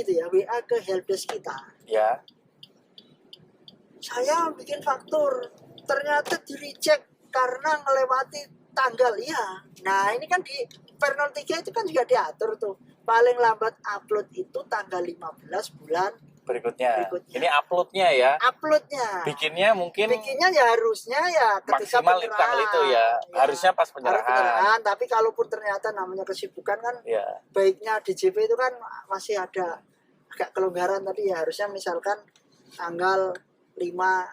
gitu ya, WA ke helpdesk kita. Ya. Saya bikin faktur, ternyata di reject karena ngelewati tanggal. Iya. Nah ini kan di Per 03 itu kan juga diatur tuh. Paling lambat upload itu tanggal 15 bulan Berikutnya. berikutnya. Ini uploadnya ya. Uploadnya. Bikinnya mungkin Bikinnya ya harusnya ya ketika maksimal di tanggal itu ya. Harusnya pas penyerahan. Tapi kalaupun ternyata namanya kesibukan kan, Ya. baiknya DJP itu kan masih ada agak kelonggaran tadi ya, harusnya misalkan tanggal 5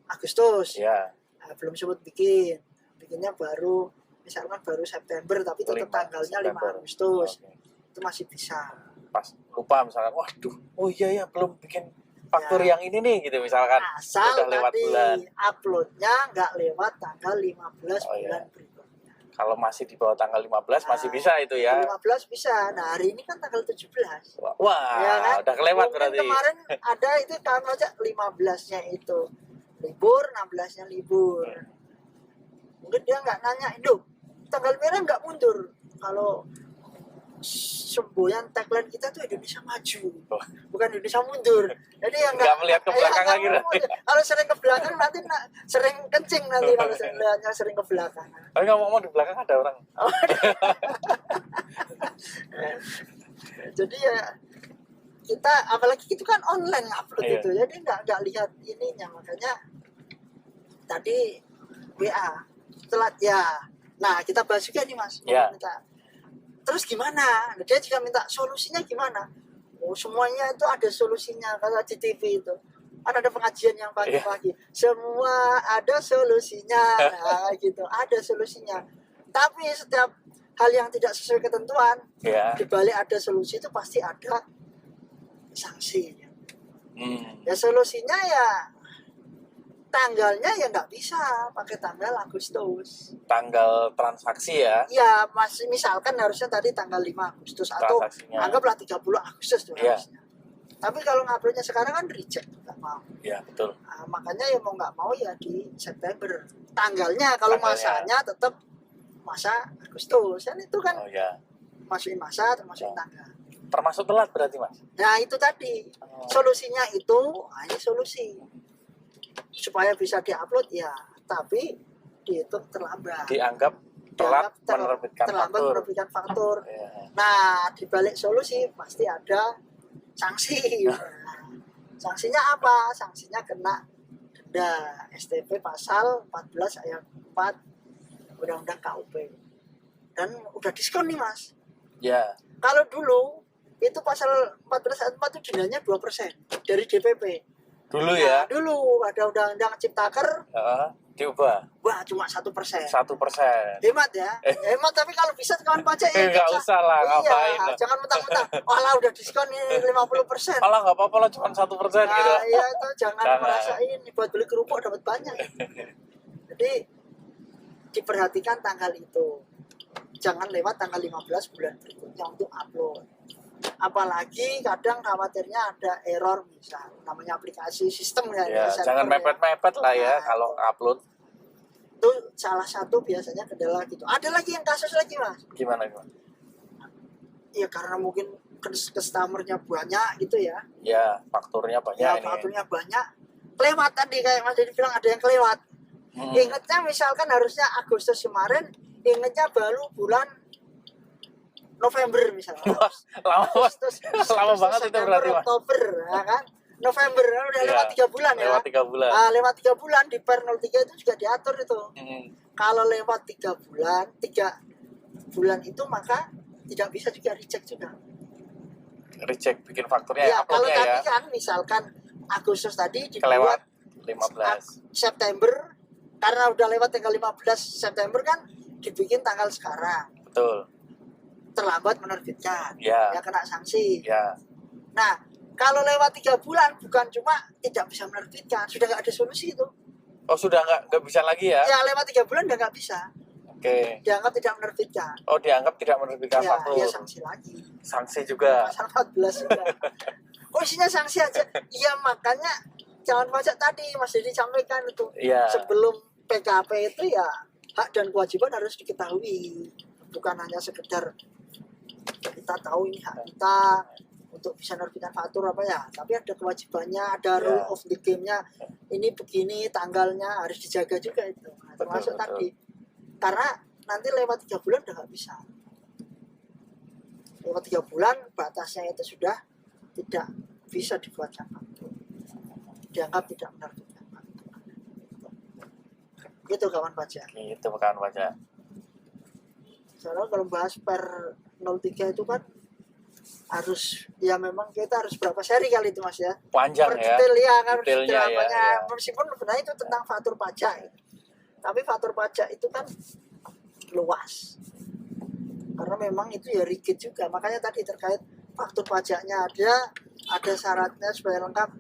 Agustus. Ya. Nah, belum sempat bikinnya baru misalkan baru September tapi tetap tanggalnya 5 Agustus. Oke. Itu masih bisa. Pas lupa misalkan, waduh, oh iya ya belum bikin faktur yang ini nih gitu misalkan. Asal udah lewat tadi bulan. uploadnya nggak lewat tanggal 15 Oh, bulan iya. berikutnya. Kalau masih di bawah tanggal 15 masih bisa itu ya. 15 bisa. Nah hari ini kan tanggal 17. Wah, Ya kan? udah kelewat Mungkin berarti. kemarin ada itu kan aja 15-nya itu libur, 16-nya libur. Mungkin dia nggak nanya, "Induk, tanggal merah nggak mundur?" Kalau semboyan tagline kita tuh Indonesia maju, bukan Indonesia mundur. Jadi yang Nggak melihat ke belakang lagi, kalau sering ke belakang nanti sering kencing nanti kalau sering ke belakang. Tapi ngomong-ngomong di belakang ada orang. Jadi ya kita apalagi itu kan online upload Iya. itu, jadi nggak lihat ininya, makanya tadi WA telat ya. Nah kita bahas juga nih Mas. Iya. Minta. Terus gimana? Dia juga minta solusinya gimana? Oh semuanya itu ada solusinya, kalau di TV itu. Ada pengajian yang pagi-pagi. Semua ada solusinya. Nah gitu, ada solusinya. Tapi setiap hal yang tidak sesuai ketentuan, Ya. di balik ada solusi itu pasti ada sanksi. Hmm. Ya solusinya ya tanggalnya ya nggak bisa pakai tanggal Agustus. Tanggal transaksi ya. Ya masih misalkan harusnya tadi tanggal 5 Agustus atau Transaksinya. anggaplah 30 Agustus tuh Iya. harusnya. Tapi kalau nguploadnya sekarang kan reject, nggak mau. Ya betul. Nah, makanya ya mau nggak mau ya di September. Tanggalnya kalau Tanggalnya. masanya tetap masa Agustus. Kan itu kan Oh ya. masukin masa termasukin tanggal. Termasuk telat berarti Mas. Nah itu tadi solusinya itu hanya solusi supaya bisa diupload ya, tapi dihitung terlambat. Dianggap telat menerbitkan terlambat faktur. menerbitkan faktur. Ya. Nah di balik solusi pasti ada sanksi. Nah, sanksinya apa? Sanksinya kena denda STP pasal 14 ayat 4 Undang-Undang KUP. Dan udah diskon nih Mas. Ya. Kalau dulu itu pasal 14 ayat 4 itu dendanya 2% dari DPP. Dulu ya. Nah, dulu ada undang-undang Ciptaker, Diubah wah cuma 1%. 1%. Hemat ya, hemat, tapi kalau bisa kawan pajak ya Nggak usah lah, ngapain iya, lah. jangan mentang-mentang, walah udah diskon ini 50%. Alah nggak apa-apa lah, cuma 1% gitu. Nah, iya itu jangan Jangan. merasa ini buat beli kerupuk dapat banyak. Jadi diperhatikan tanggal itu, jangan lewat tanggal 15 bulan berikutnya untuk upload. Apalagi kadang khawatirnya ada error, misal namanya aplikasi sistem ya, Ya, server jangan ya. mepet-mepet lah ya Nah, kalau upload. Itu salah satu biasanya kendala gitu. Ada lagi yang kasus lagi Mas. Gimana? Ya karena mungkin customer-nya banyak gitu ya. Ya, fakturnya banyak Ya ini. fakturnya banyak. Kelewat tadi kayak Mas Dedi bilang ada yang kelewat. Ingatnya misalkan harusnya Agustus kemarin, ingatnya baru bulan November misalnya. Wah, lama banget itu berarti Mas. Oktober, ya kan? November udah lewat 3 bulan ya. Lewat 3 bulan. Nah, lewat 3 bulan di Per 03 itu juga diatur itu. Kalau lewat 3 bulan itu maka tidak bisa juga reject juga. Reject bikin fakturnya Ya, kalau uploadnya tadi ya. kan misalkan Agustus tadi Kelewat dibuat 15. September, karena udah lewat tanggal 15 September kan dibikin tanggal sekarang. Betul. Terlambat menerbitkan. Ya. Ya kena sanksi. Ya. Nah, kalau lewat 3 bulan bukan cuma tidak bisa menerbitkan, sudah nggak ada solusi itu. Oh, sudah nggak bisa lagi ya? Ya lewat 3 bulan udah nggak bisa. Oke. Dianggap tidak menerbitkan. Oh, dianggap tidak menerbitkan Ya, faktur. ya sanksi lagi. Sanksi juga. Pasal 14 juga. Oh, isinya sanksi aja. Iya, makanya jangan pajak tadi Mas Dedi sampaikan itu. Iya. Sebelum PKP itu ya hak dan kewajiban harus diketahui. Bukan hanya sekedar kita tahu ini hak kita untuk bisa nerbitkan faktur apa ya, tapi ada kewajibannya, ada rule of the game-nya, ini begini tanggalnya harus dijaga juga itu. Nah, termasuk Betul. tadi karena nanti lewat 3 bulan udah nggak bisa, lewat 3 bulan batasnya itu sudah tidak bisa dibuatkan faktur, dianggap tidak menerbitkan faktur. Gitu kawan pajak. Gitu kawan pajak. Soalnya kalau bahas per 03 itu kan harus, ya memang kita harus berapa seri kali itu mas ya, Panjang per ya. detail ya kan, Detailnya detail ya, apanya, ya. meskipun sebenarnya itu tentang faktur pajak, tapi faktur pajak itu kan luas karena memang itu ya rigid juga. Makanya tadi terkait faktur pajaknya ada syaratnya supaya lengkap,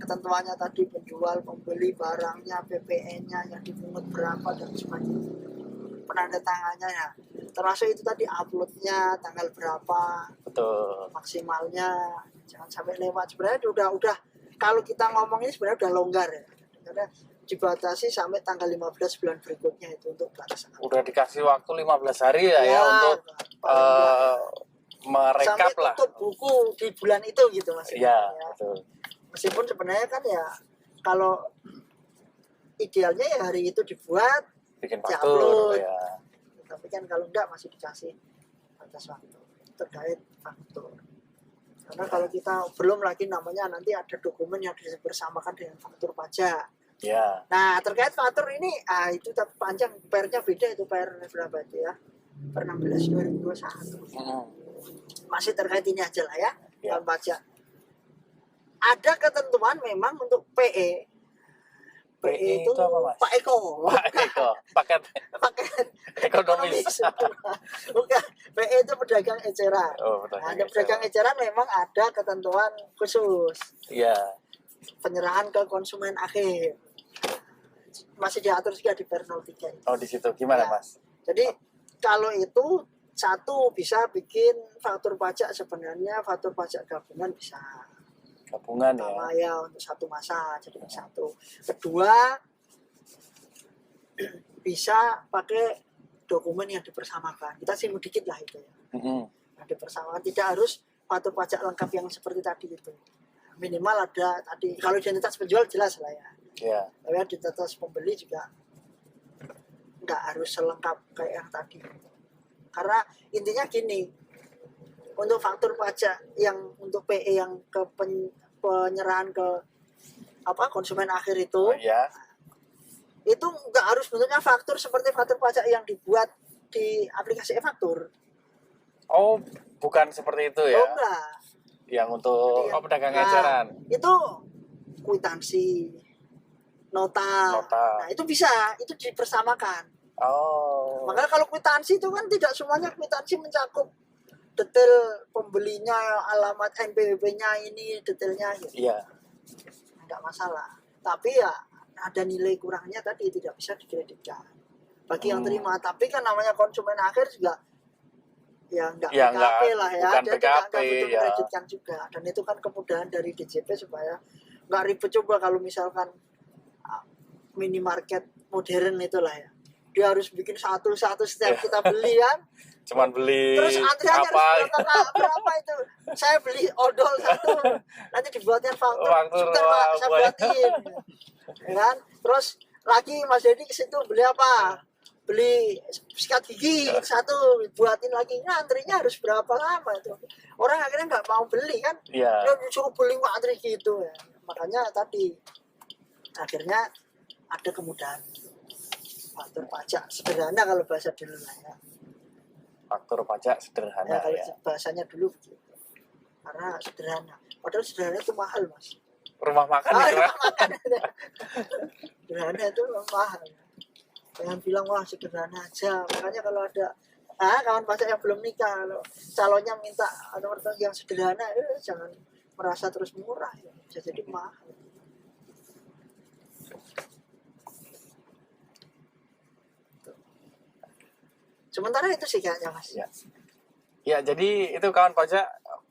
ketentuannya tadi penjual, pembeli, barangnya, PPN-nya yang dipungut berapa dan sebagainya, penanda tangannya ya, termasuk itu tadi uploadnya tanggal berapa, Betul. maksimalnya jangan sampai lewat. Sebenarnya udah kalau kita ngomong ini sebenarnya udah longgar ya, karena dibatasi sampai tanggal 15 bulan berikutnya itu untuk batasan. Udah dikasih waktu 15 hari ya untuk merekap sampai lah. tutup buku di bulan itu gitu mas. Iya, betul. Meskipun sebenarnya kan ya kalau idealnya ya hari itu dibuat, Bikin di-upload. faktur ya. Tapi kan kalau enggak masih dikasih batas waktu terkait faktur. Karena kalau kita belum lagi namanya nanti ada dokumen yang dibersamakan dengan faktur pajak. Ya. Nah terkait faktur ini, itu panjang, PR-nya beda, itu PR berapa itu ya? Per 16 2021. Masih terkait ini aja lah ya, Ya. pajak. Ada ketentuan memang untuk PE. PE itu apa mas? Pak Eko. Pak Eko, paket Paket ekonomis. Bukan, PE itu pedagang eceran. Oh, Nah, pedagang eceran memang ada ketentuan khusus. Iya. Penyerahan ke konsumen akhir. Masih diatur juga di Per 03. Oh, di situ gimana, Ya. Mas? Jadi kalau itu satu bisa bikin faktur pajak, sebenarnya faktur pajak gabungan bisa. Gabungan Pertama ya. ya untuk satu masa jadi satu. Kedua bisa pakai dokumen yang dipersamakan. Kita singgung dikit lah itu ya. Yang dipersamakan, tidak harus faktur pajak lengkap yang seperti tadi itu. Minimal ada tadi, kalau identitas penjual jelas lah ya. Iya. Tapi identitas pembeli juga nggak harus selengkap kayak yang tadi. Karena intinya gini, untuk faktur pajak yang untuk PE yang ke penyerahan ke konsumen akhir itu, Oh, iya. itu nggak harus bentuknya faktur seperti faktur pajak yang dibuat di aplikasi e-faktur. Oh, bukan seperti itu ya. Oh enggak. Yang untuk Jadi pedagang eceran. Itu kwitansi, nota. Nah, itu bisa, itu dipersamakan. Oh. Makanya kalau kwitansi itu kan tidak semuanya kwitansi mencakup detail pembelinya, alamat NPWP-nya ini detailnya gitu. Iya. Enggak masalah. Tapi ya ada nilai kurangnya tadi, tidak bisa dikreditkan bagi yang terima. Tapi kan namanya konsumen akhir juga ya enggak Ya, PKP lah ya, bukan dia PKP, tidak butuh ya. kreditkan juga. Dan itu kan kemudahan dari DJP supaya enggak ribet. Coba kalau misalkan minimarket modern itulah ya, dia harus bikin satu-satu setiap kita beli kan. Cuman beli Terus antriannya apa? harus berapa itu? Saya beli odol satu, nanti dibuatnya faktur. Sebentar Pak, saya buatin. Ya kan? Terus lagi Mas Dedi ke situ beli apa? Beli sikat gigi satu, buatin lagi. Nah, antrinya harus berapa lama itu? Orang akhirnya nggak mau beli kan? Iya. Dia disuruh beli antri gitu ya. Makanya tadi akhirnya ada kemudahan. Faktur pajak sederhana kalau bahasa dulu lah ya. Faktur pajak sederhana Kalau ya. bahasanya dulu begitu. Karena sederhana. Padahal sederhana itu mahal mas. Rumah makan gitu kan? Sederhana itu mahal. Jangan bilang wah sederhana aja. Makanya kalau ada kawan pajak yang belum nikah, kalau calonnya minta nomor yang sederhana, jangan merasa terus murah ya. Bisa jadi mahal. Sementara itu sih kayaknya mas. Ya, jadi itu kawan pajak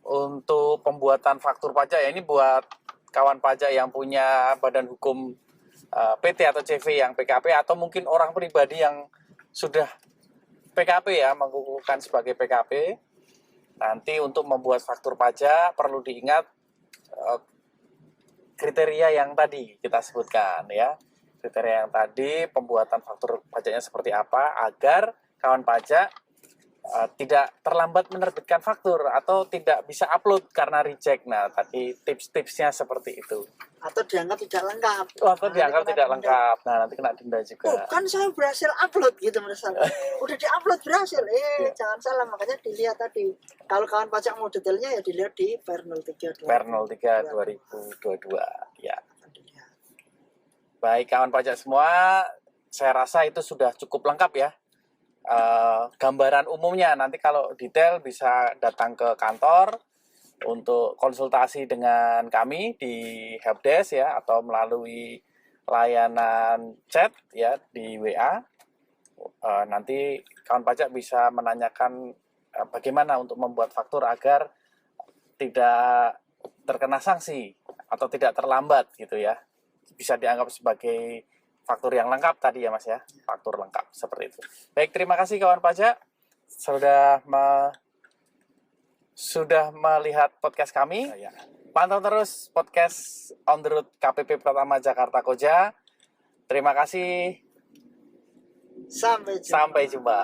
untuk pembuatan faktur pajak ya, ini buat kawan pajak yang punya badan hukum PT atau CV yang PKP, atau mungkin orang pribadi yang sudah PKP ya, mengukuhkan sebagai PKP. Nanti untuk membuat faktur pajak perlu diingat kriteria yang tadi kita sebutkan ya. Kriteria yang tadi, pembuatan faktur pajaknya seperti apa agar kawan pajak tidak terlambat menerbitkan faktur atau tidak bisa upload karena reject. Nah, tadi tips-tipsnya seperti itu. Atau dianggap tidak lengkap. Atau dianggap tidak lengkap. Nah, nanti kena denda juga. Kan saya berhasil upload gitu misalnya. Udah diupload berhasil. Jangan salah, makanya dilihat tadi. Kalau kawan pajak mau detailnya ya dilihat di Per 03 Per 03 2022 ya. Baik kawan pajak semua, saya rasa itu sudah cukup lengkap ya. Gambaran umumnya, nanti kalau detail bisa datang ke kantor untuk konsultasi dengan kami di helpdesk ya, atau melalui layanan chat ya di WA. Nanti kawan pajak bisa menanyakan bagaimana untuk membuat faktur agar tidak terkena sanksi atau tidak terlambat gitu ya. Bisa dianggap sebagai faktur yang lengkap tadi ya Mas ya, faktur lengkap seperti itu. Baik, terima kasih kawan pajak sudah melihat podcast kami. Pantau terus podcast On The Road KPP Pratama Jakarta Koja. Terima kasih. Sampai jumpa. Sampai jumpa.